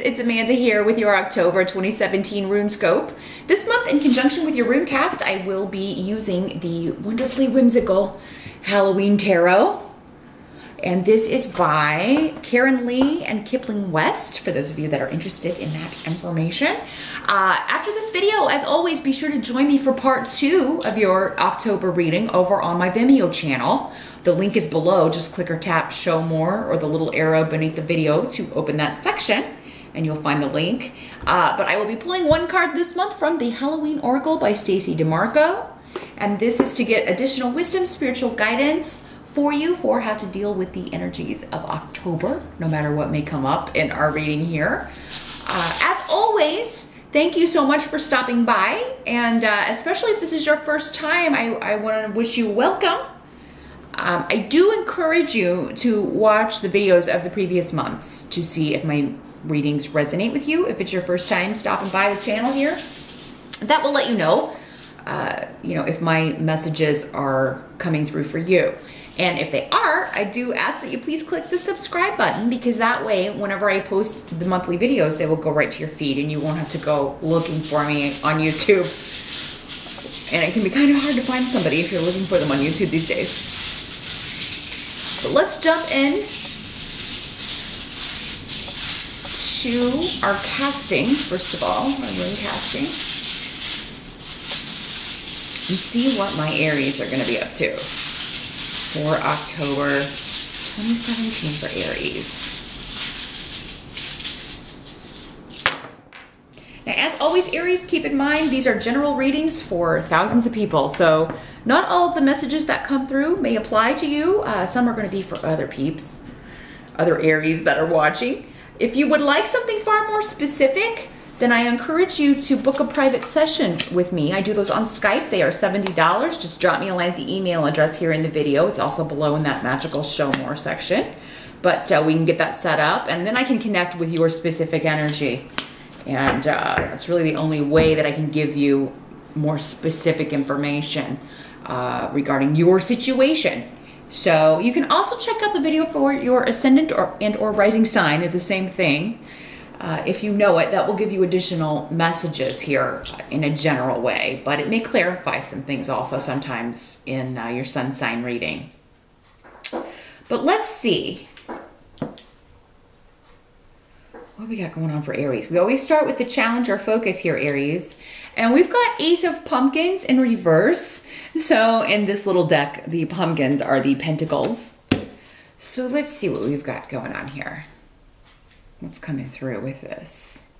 it's Amanda here with your October 2017 RuneScope. This month, in conjunction with your Runecast, I will be using the wonderfully whimsical Halloween Tarot. And this is by Karen Lee and Kipling West, for those of you that are interested in that information. After this video, as always, be sure to join me for part 2 of your October reading over on my Vimeo channel. The link is below. Just click or tap show more or the little arrow beneath the video to open that section and you'll find the link. But I will be pulling one card this month from the Halloween Oracle by Stacey Demarco. And this is to get additional wisdom, spiritual guidance for you for how to deal with the energies of October, no matter what may come up in our reading here. As always, thank you so much for stopping by, and especially if this is your first time, I want to wish you welcome. I do encourage you to watch the videos of the previous months to see if my readings resonate with you. If it's your first time stopping by the channel here, that will let you know, if my messages are coming through for you. And if they are, I do ask that you please click the subscribe button, because that way, whenever I post the monthly videos, they will go right to your feed and you won't have to go looking for me on YouTube. And it can be kind of hard to find somebody if you're looking for them on YouTube these days. So let's jump in to our casting, first of all, our rune casting, and see what my Aries are going to be up to for October 2017 for Aries. Now, as always, Aries, keep in mind, these are general readings for thousands of people. So not all of the messages that come through may apply to you. Some are going to be for other peeps, other Aries that are watching. If you would like something far more specific, then I encourage you to book a private session with me. I do those on Skype. They are $70. Just drop me a line at the email address here in the video. It's also below in that magical show more section. But we can get that set up, and then I can connect with your specific energy. And that's really the only way that I can give you more specific information regarding your situation. So you can also check out the video for your ascendant or rising sign. They're the same thing. If you know it, that will give you additional messages here in a general way, but it may clarify some things also sometimes in your sun sign reading. But let's see what we got going on for Aries. We always start with the challenge or focus here, Aries. And we've got Ace of Pumpkins in reverse. So in this little deck, the pumpkins are the pentacles. So let's see what we've got going on here. What's coming through with this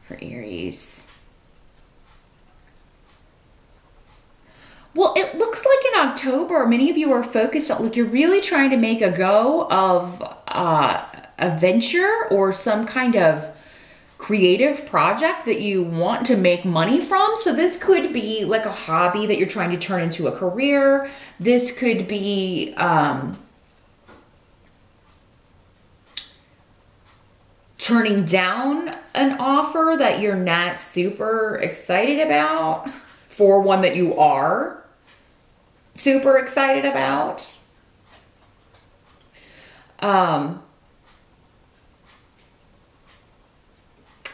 for Aries? Well, it looks like in October, many of you are focused on, like, you're really trying to make a go of a venture or some kind of creative project that you want to make money from. So this could be like a hobby that you're trying to turn into a career. This could be turning down an offer that you're not super excited about for one that you are super excited about.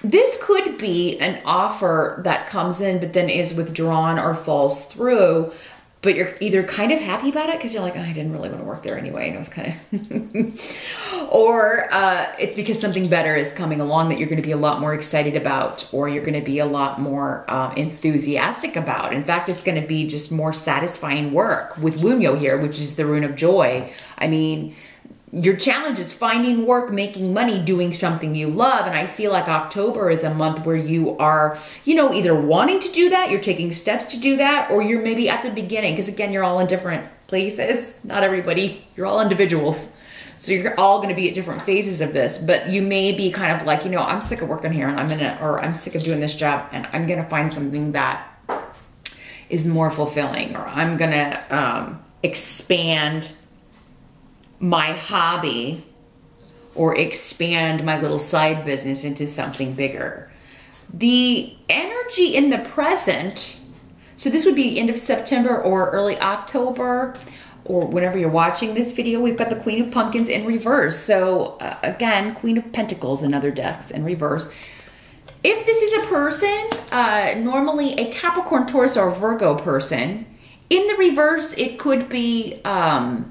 This could be an offer that comes in but then is withdrawn or falls through, but you're either kind of happy about it because you're like, oh, I didn't really want to work there anyway, and it was kind of, or it's because something better is coming along that you're going to be a lot more excited about, or you're going to be a lot more enthusiastic about. In fact, it's going to be just more satisfying work with Wunyo here, which is the rune of joy. I mean, your challenge is finding work, making money, doing something you love. And I feel like October is a month where you are, either wanting to do that, you're taking steps to do that, or you're maybe at the beginning. Because again, you're all in different places. Not everybody, you're all individuals. So you're all going to be at different phases of this. But you may be kind of like, I'm sick of working here and I'm sick of doing this job and I'm going to find something that is more fulfilling, or I'm going to expand my hobby or expand my little side business into something bigger. The energy in the present, so this would be end of September or early October, or whenever you're watching this video, we've got the Queen of Pumpkins in reverse. So again, Queen of Pentacles in other decks in reverse. If this is a person, normally a Capricorn, Taurus, or Virgo person, in the reverse, it could be a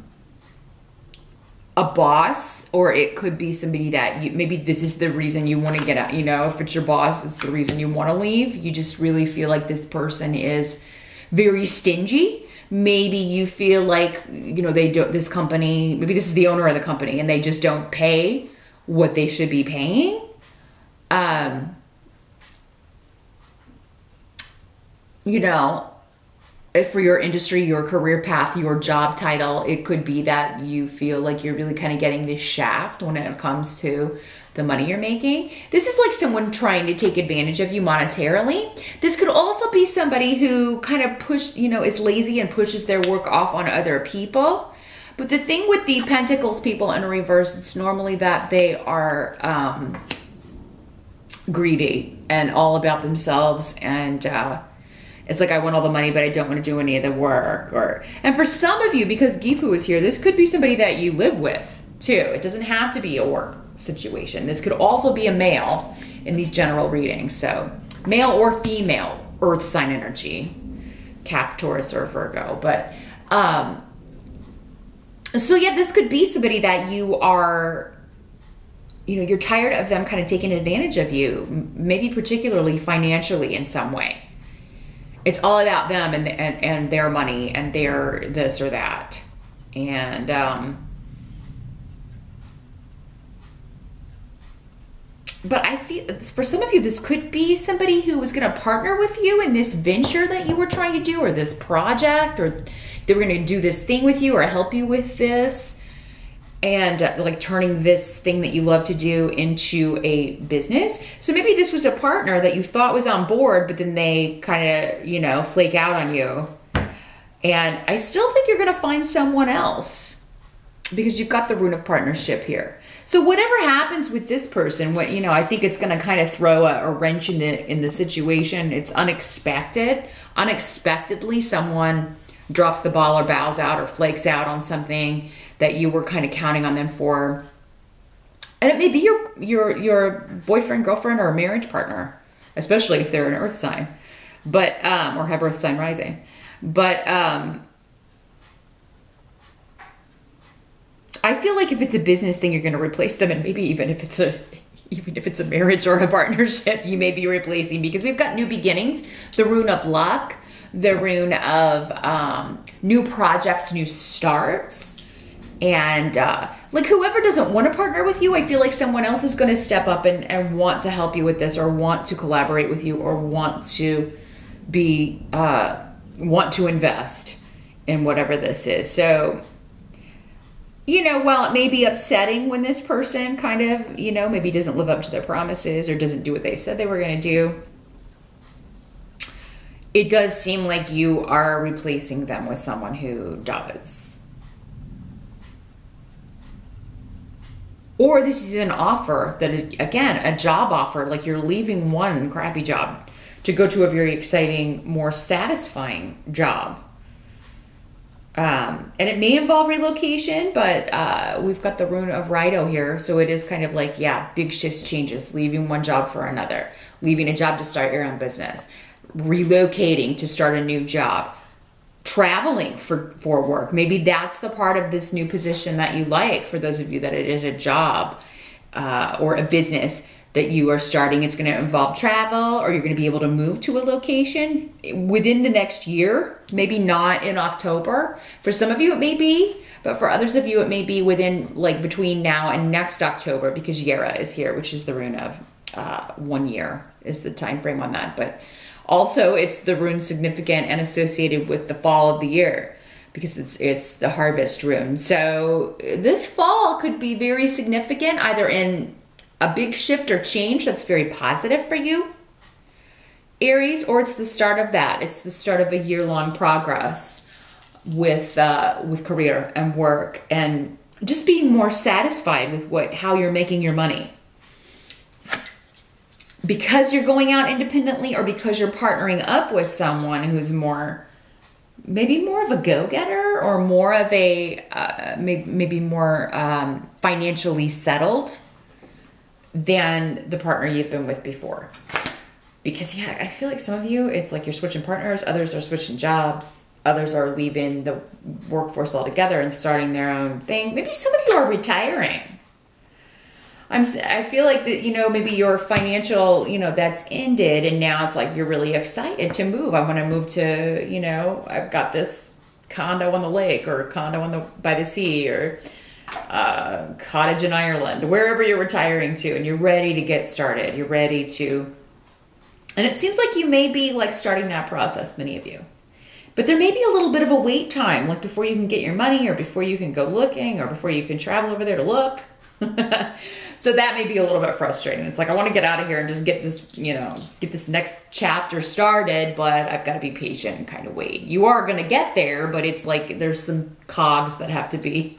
boss, or it could be somebody that maybe this is the reason you want to get out. You know, if it's your boss, it's the reason you want to leave. You just really feel like this person is very stingy. Maybe you feel like, you know, this company, maybe this is the owner of the company and they just don't pay what they should be paying. You know, for your industry, your career path, your job title, it could be that you feel like you're really kind of getting this shaft when it comes to the money you're making. This is like someone trying to take advantage of you monetarily. This could also be somebody who kind of is lazy and pushes their work off on other people. But the thing with the Pentacles people in reverse, it's normally that they are greedy and all about themselves, and it's like, I want all the money, but I don't want to do any of the work. And for some of you, because Gifu is here, this could be somebody that you live with too. It doesn't have to be a work situation. This could also be a male in these general readings. So male or female, earth sign energy, Cap, Taurus, or Virgo. But so yeah, this could be somebody that you are, you know, you're tired of them kind of taking advantage of you, maybe particularly financially in some way. It's all about them and their money and their this or that. And but I feel for some of you, this could be somebody who was going to partner with you in this venture that you were trying to do, or this project, or they were going to do this thing with you or help you with this. And like turning this thing that you love to do into a business. So maybe this was a partner that you thought was on board, but then they kind of, you know, flake out on you. And I still think you're going to find someone else because you've got the Rune of Partnership here. So whatever happens with this person, what, you know, I think it's going to kind of throw a wrench in the situation. It's unexpected. Unexpectedly, someone drops the ball or bows out or flakes out on something that you were kind of counting on them for. And it may be your boyfriend, girlfriend, or a marriage partner, especially if they're an earth sign, but, or have earth sign rising. But, I feel like if it's a business thing, you're going to replace them. And maybe even if it's a marriage or a partnership, you may be replacing, because we've got new beginnings, the Rune of Luck, the Rune of new projects, new starts. And like whoever doesn't want to partner with you, I feel like someone else is going to step up and want to help you with this, or want to collaborate with you, or want to be, want to invest in whatever this is. So, you know, while it may be upsetting when this person kind of, you know, maybe doesn't live up to their promises or doesn't do what they said they were going to do, it does seem like you are replacing them with someone who does. Or this is an offer that is, again, a job offer, like you're leaving one crappy job to go to a very exciting, more satisfying job. And it may involve relocation, but we've got the Rune of Rido here. So it is kind of like, yeah, big shifts, changes, leaving one job for another, leaving a job to start your own business, relocating to start a new job, traveling for work. Maybe that's the part of this new position that you like, for those of you that it is a job or a business that you are starting. It's going to involve travel, or you're going to be able to move to a location within the next year, maybe not in October. For some of you it may be, but for others of you it may be within, like, between now and next October, because Yera is here, which is the Rune of 1 year is the time frame on that. But also it's the rune significant and associated with the fall of the year, because it's the harvest rune. So this fall could be very significant, either in a big shift or change that's very positive for you, Aries, or it's the start of that. It's the start of a year-long progress with career and work, and just being more satisfied with how you're making your money. Because you're going out independently, or because you're partnering up with someone who's more maybe more of a go-getter, or more of a, maybe more financially settled than the partner you've been with before. Because yeah, I feel like some of you, it's like you're switching partners, others are switching jobs, others are leaving the workforce altogether and starting their own thing. Maybe some of you are retiring. I feel like that, you know, maybe your financial, you know, that's ended, and now it's like you're really excited to move. I want to move to, you know, I've got this condo on the lake, or a condo on the by the sea, or cottage in Ireland, wherever you're retiring to, and you're ready to get started. You're ready to, and it seems like you may be like starting that process, many of you. But there may be a little bit of a wait time, like before you can get your money, or before you can go looking, or before you can travel over there to look. So that may be a little bit frustrating. It's like, I want to get out of here and just get this, you know, get this next chapter started, but I've got to be patient and kind of wait. You are going to get there, but it's like there's some cogs that have to be,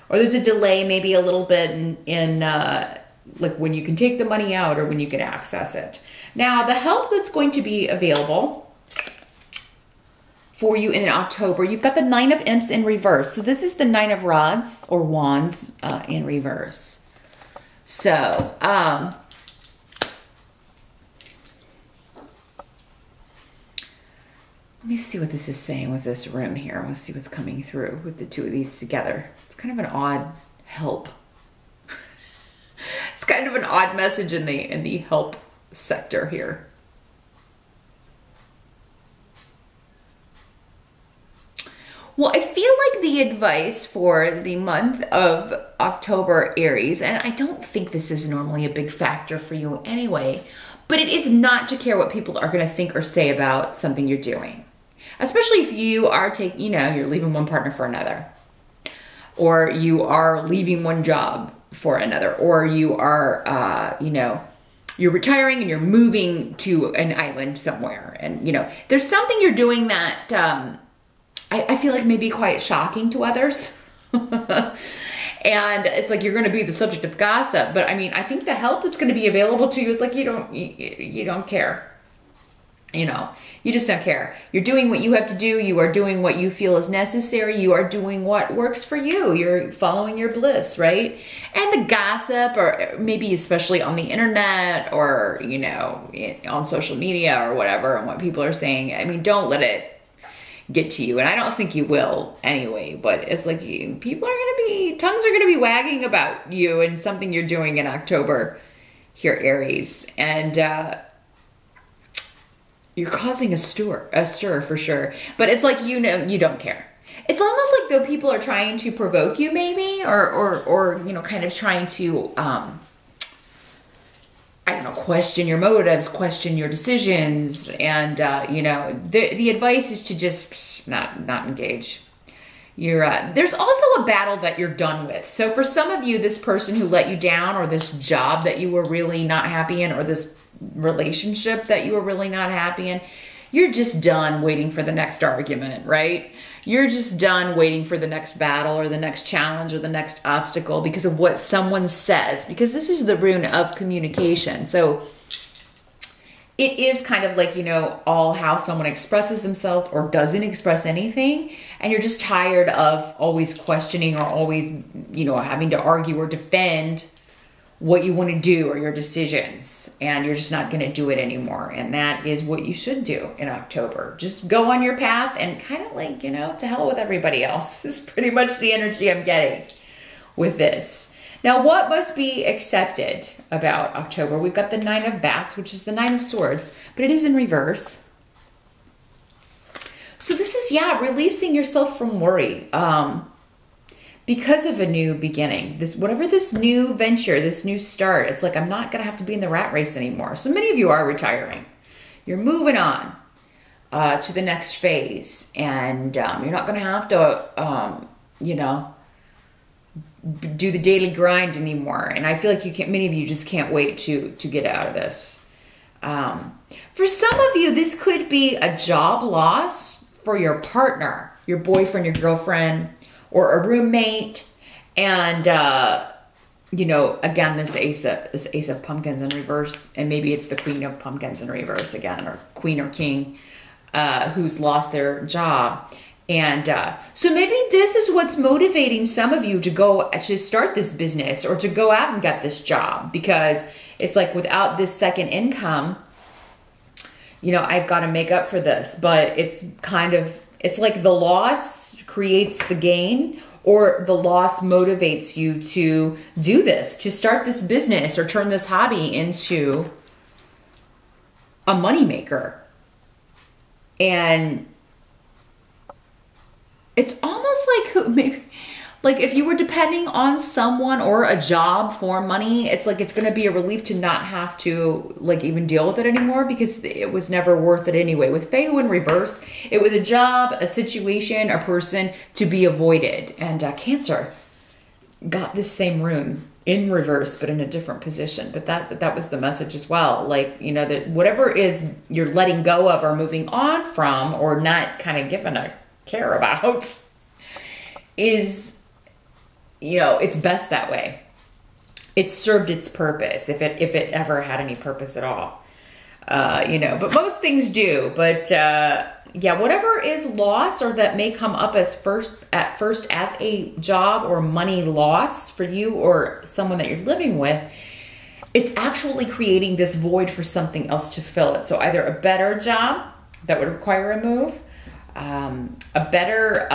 or there's a delay maybe a little bit in like when you can take the money out or when you can access it. Now, the help that's going to be available for you in October, you've got the Nine of Imps in reverse. So this is the Nine of Rods or Wands in reverse. So, let me see what this is saying with this rune here. Let's see what's coming through with the two of these together. It's kind of an odd help. It's kind of an odd message in the help sector here. Well, I feel like the advice for the month of October, Aries, and I don't think this is normally a big factor for you anyway, but it is not to care what people are going to think or say about something you're doing. Especially if you are you're leaving one partner for another, or you are leaving one job for another, or you are, you're retiring and you're moving to an island somewhere. And, you know, there's something you're doing that, I feel like may be quite shocking to others. And it's like you're going to be the subject of gossip. But I mean, I think the help that's going to be available to you is like you don't care. You know, you just don't care. You're doing what you have to do. You are doing what you feel is necessary. You are doing what works for you. You're following your bliss, right? And the gossip, or maybe especially on the internet, or, you know, on social media or whatever, and what people are saying, I mean, don't let it get to you. And I don't think you will anyway, but it's like tongues are going to be wagging about you and something you're doing in October here, Aries. And you're causing a stir for sure. But it's like, you know, you don't care. It's almost like though people are trying to provoke you maybe, or you know, kind of trying to, I don't know, question your motives, question your decisions. And, you know, the advice is to just not engage. There's also a battle that you're done with. So for some of you, this person who let you down, or this job that you were really not happy in, or this relationship that you were really not happy in, you're just done waiting for the next argument, right? You're just done waiting for the next battle, or the next challenge, or the next obstacle because of what someone says, because this is the rune of communication. So it is kind of like, you know, all how someone expresses themselves or doesn't express anything. And you're just tired of always questioning, or always, you know, having to argue or defend what you want to do or your decisions, and you're just not going to do it anymore. And that is what you should do in October. Just go on your path and kind of like, you know, to hell with everybody else is pretty much the energy I'm getting with this. Now, what must be accepted about October? We've got the Nine of Bats, which is the Nine of Swords, but it is in reverse. So this is, yeah, releasing yourself from worry. Because of a new beginning, whatever this new venture, this new start, it's like, I'm not going to have to be in the rat race anymore. So many of you are retiring. You're moving on to the next phase, and you're not going to have to, you know, do the daily grind anymore. And I feel like many of you just can't wait to get out of this. For some of you, this could be a job loss for your partner, your boyfriend, your girlfriend, or a roommate. And, you know, again, this ace of pumpkins in reverse, and maybe it's the Queen of Pumpkins in reverse again, or Queen or King. who's lost their job. And so maybe this is what's motivating some of you to go to start this business or to go out and get this job, because it's like without this second income, you know, I've got to make up for this. But it's kind of, it's like the loss creates the gain, or the loss motivates you to do this, to start this business or turn this hobby into a moneymaker. And it's almost like maybe, like if you were depending on someone or a job for money, it's like it's going to be a relief to not have to like even deal with it anymore, because it was never worth it anyway. With Feu in reverse, it was a job, a situation, a person to be avoided. And Cancer got this same rune in reverse, but in a different position. But that was the message as well. Like, you know, that whatever is you're letting go of or moving on from or not kind of giving a care about is, you know, it's best that way. It served its purpose, if it ever had any purpose at all. You know, but most things do. But yeah, whatever is lost or that may come up as at first as a job or money loss for you or someone that you're living with, it's actually creating this void for something else to fill it. So either a better job that would require a move, a better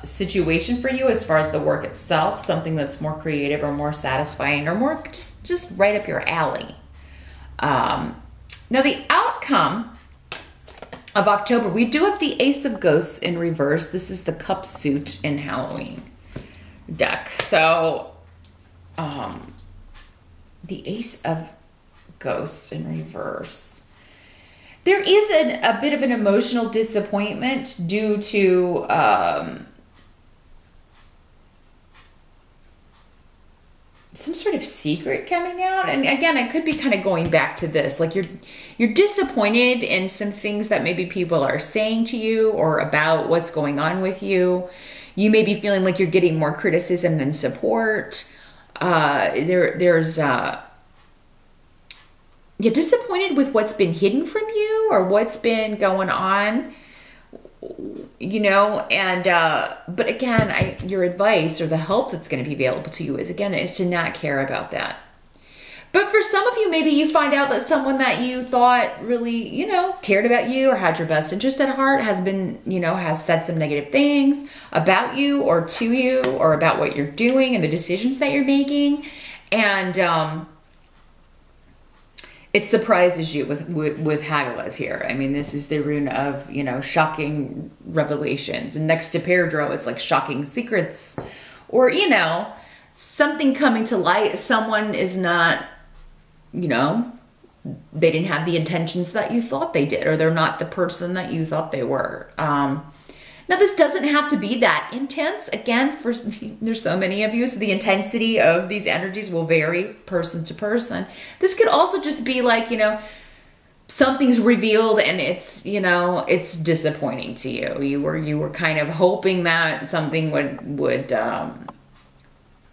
situation for you as far as the work itself, something that's more creative or more satisfying or more just right up your alley. Now the outcome of October, we do have the Ace of Ghosts in reverse. This is the cup suit in Halloween deck. So the Ace of Ghosts in reverse. There is a bit of an emotional disappointment due to some sort of secret coming out. And again, I could be kind of going back to this, like you're disappointed in some things that maybe people are saying to you or about what's going on with you. You may be feeling like you're getting more criticism than support. You're disappointed with what's been hidden from you or what's been going on, you know, and, but again, your advice or the help that's going to be available to you is to not care about that. But for some of you, maybe you find out that someone that you thought really, you know, cared about you or had your best interest at heart has been, you know, has said some negative things about you or to you or about what you're doing and the decisions that you're making. And, it surprises you with Hagalaz here. I mean, this is the rune of, you know, shocking revelations. And next to Peridro, it's like shocking secrets. Or, you know, something coming to light. Someone is not, you know, they didn't have the intentions that you thought they did. Or they're not the person that you thought they were. Now, this doesn't have to be that intense. Again, there's so many of you, so the intensity of these energies will vary person to person. This could also just be like, you know, something's revealed and it's, you know, it's disappointing to you. You were kind of hoping that something would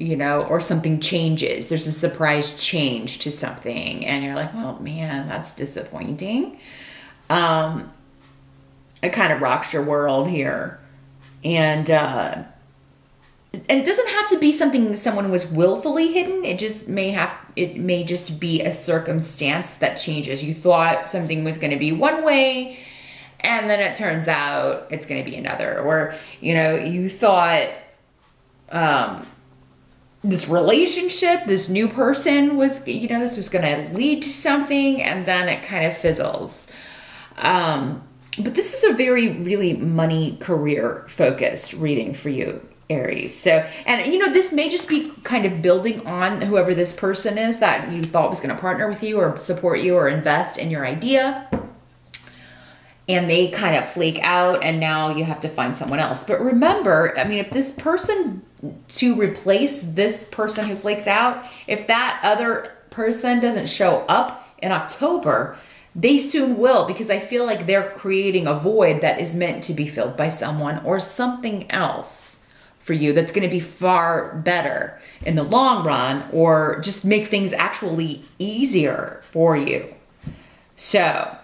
you know, or something changes. There's a surprise change to something and you're like, oh man, that's disappointing. It kind of rocks your world here. And it doesn't have to be something someone was willfully hidden. It may just be a circumstance that changes. You thought something was going to be one way and then it turns out it's going to be another. Or, you know, you thought this relationship, this new person was, you know, this was going to lead to something and then it kind of fizzles. But this is a really money career focused reading for you, Aries. So, and you know, this may just be kind of building on whoever this person is that you thought was going to partner with you or support you or invest in your idea. And they kind of flake out and now you have to find someone else. But remember, I mean, if this person, to replace this person who flakes out, if that other person doesn't show up in October, they soon will, because I feel like they're creating a void that is meant to be filled by someone or something else for you that's going to be far better in the long run or just make things actually easier for you. So,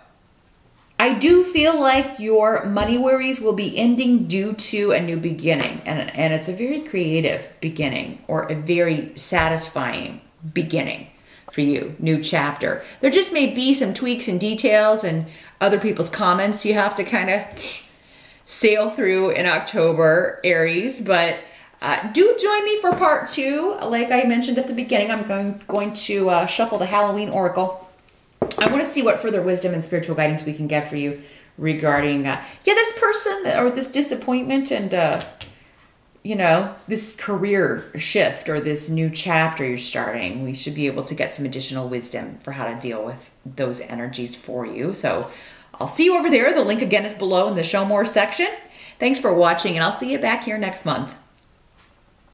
I do feel like your money worries will be ending due to a new beginning. And it's a very creative beginning or a very satisfying beginning for you. New chapter. There just may be some tweaks and details and other people's comments you have to kind of sail through in October, Aries. But do join me for part 2. Like I mentioned at the beginning, I'm going to shuffle the Halloween Oracle. I want to see what further wisdom and spiritual guidance we can get for you regarding, this person or this disappointment and, you know, this career shift or this new chapter you're starting. We should be able to get some additional wisdom for how to deal with those energies for you. So I'll see you over there. The link again is below in the Show More section. Thanks for watching, and I'll see you back here next month.